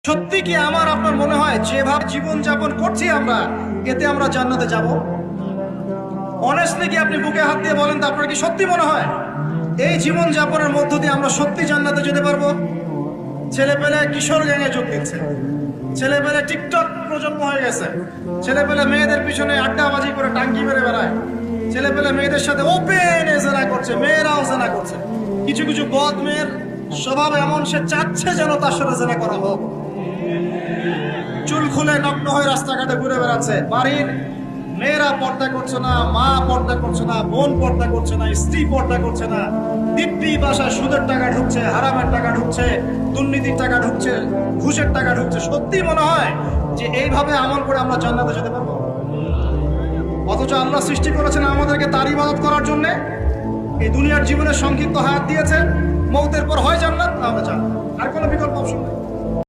সত্যি কি আমার আপনার মনে হয় যেভাবে জীবন যাপন করছি আমরা এতে আমরা জান্নাতে যাব? অনেস্টলি কি আপনি বুকে হাত দিয়ে বলেন তো, আপনার কি সত্যি মনে হয় এই জীবন যাপনের মধ্য দিয়ে আমরা সত্যি জান্নাতে যেতে পারবো? ছেলেপেলে কিশোর গ্যাংয়ে যোগ দিচ্ছে, ছেলেপেলে টিকটক প্রজন্ম হয়ে গেছে, ছেলেপেলে মেয়েদের পিছনে আড্ডাবাজি করে টাঙ্কি মেরে বেড়ায়, ছেলেপেলে মেয়েদের সাথে ওপেন জেনা করছে, মেয়েরাও জেনা করছে। কিছু কিছু বদ মেয়ের স্বভাব এমন, সে চাচ্ছে যেন তার সাথে জেনা করা হোক। চুল খুলে নগ্ন হয়ে রাস্তাঘাটে ঘুরে বেড়াচ্ছে। বাড়ির মেয়েরা পর্দা করছে না, মা পর্দা করছে না, বোন পর্দা করছে না, স্ত্রী পর্দা করছে না। দিব্যি বাসায় সুদের টাকা ঢুকছে, হারামের টাকা ঢুকছে, দুর্নীতির টাকা ঢুকছে, ঘুষের টাকা ঢুকছে। সত্যি মনে হয় যে এইভাবে আমল করে আমরা জান্নাতে যেতে পারবো? অথচ আল্লাহ সৃষ্টি করেছেন আমাদেরকে তার ইবাদত করার জন্য। এই দুনিয়ার জীবনের সংক্ষিপ্ত হায়াত দিয়েছেন, মৌতের পর হয় জান্নাত, তাহলে জান্নাত, আর কোনো বিকল্প অপশন নেই।